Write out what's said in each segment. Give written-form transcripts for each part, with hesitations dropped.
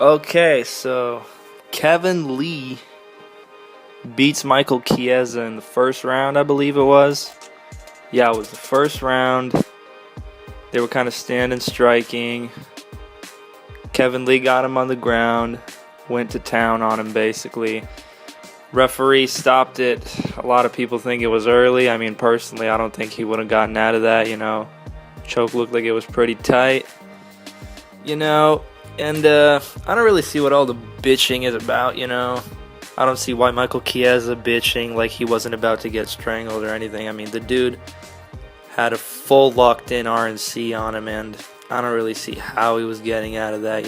Okay, so Kevin Lee beats Michael Chiesa in the first round, I believe it was. Yeah, it was the first round. They were kind of standing, striking. Kevin Lee got him on the ground, went to town on him basically. Referee stopped it. A lot of people think it was early. I mean, personally, I don't think he would have gotten out of that, Choke looked like it was pretty tight, and I don't really see what all the bitching is about, I don't see why Michael Chiesa bitching like he wasn't about to get strangled or anything. I mean, the dude had a full locked-in RNC on him, and I don't really see how he was getting out of that,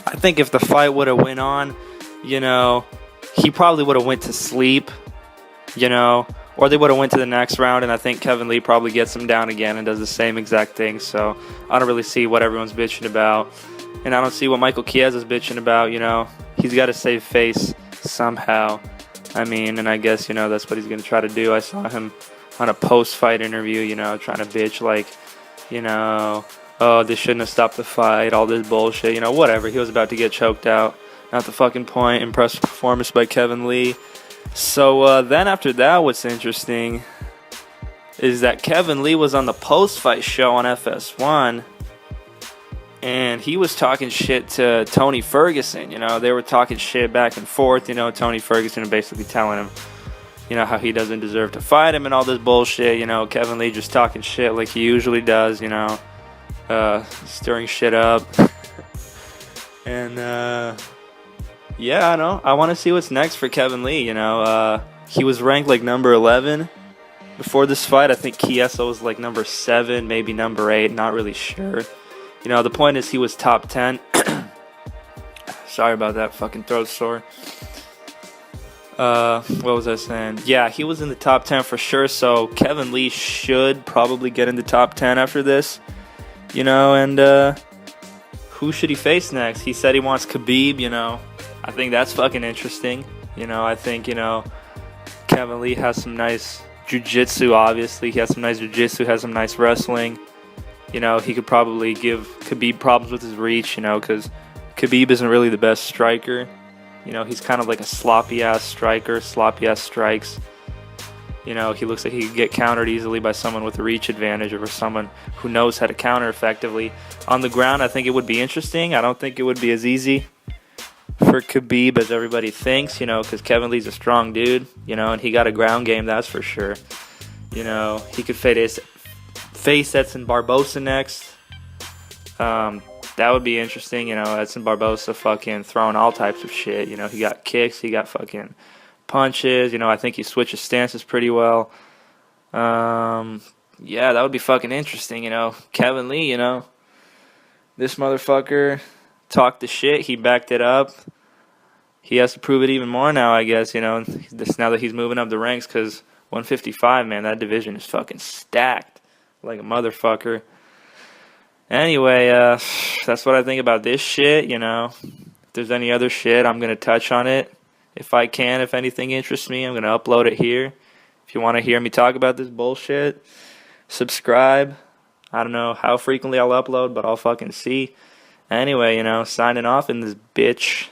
I think if the fight would have went on, he probably would have went to sleep, or they would have went to the next round, and I think Kevin Lee probably gets him down again and does the same exact thing. So I don't really see what everyone's bitching about, and I don't see what Michael Chiesa's bitching about. He's got to save face somehow. I mean, and I guess that's what he's gonna try to do. I saw him on a post-fight interview, trying to bitch like, oh, this shouldn't have stopped the fight, all this bullshit, whatever. He was about to get choked out. Not the fucking point. Impressive performance by Kevin Lee. So then after that, what's interesting is that Kevin Lee was on the post-fight show on FS1, and he was talking shit to Tony Ferguson. They were talking shit back and forth. Tony Ferguson basically telling him, how he doesn't deserve to fight him and all this bullshit. Kevin Lee just talking shit like he usually does, stirring shit up. And yeah, I want to see what's next for Kevin Lee. He was ranked like number 11 before this fight. I think Chiesa was like number 7, maybe number 8, not really sure. The point is he was top 10. Sorry about that, fucking throat sore. What was I saying? Yeah, he was in the top 10 for sure, so Kevin Lee should probably get in the top 10 after this. And who should he face next? He said he wants Khabib, I think that's fucking interesting. I think, Kevin Lee has some nice jiu-jitsu, obviously. He has some nice jiu-jitsu, has some nice wrestling. He could probably give Khabib problems with his reach, because Khabib isn't really the best striker. He's kind of like a sloppy-ass striker, sloppy-ass strikes. He looks like he could get countered easily by someone with a reach advantage or someone who knows how to counter effectively. On the ground, I think it would be interesting. I don't think it would be as easy for Khabib as everybody thinks, because Kevin Lee's a strong dude, and he got a ground game, that's for sure. He could face Edson Barbosa next. That would be interesting, Edson Barbosa fucking throwing all types of shit. He got kicks, he got fucking punches, I think he switches stances pretty well. Yeah, that would be fucking interesting, Kevin Lee, this motherfucker talked the shit, he backed it up. He has to prove it even more now, I guess, now that he's moving up the ranks, because 155, man, that division is fucking stacked like a motherfucker. Anyway, that's what I think about this shit, If there's any other shit, I'm going to touch on it. If I can, if anything interests me, I'm going to upload it here. If you want to hear me talk about this bullshit, subscribe. I don't know how frequently I'll upload, but I'll fucking see. Anyway, signing off in this bitch.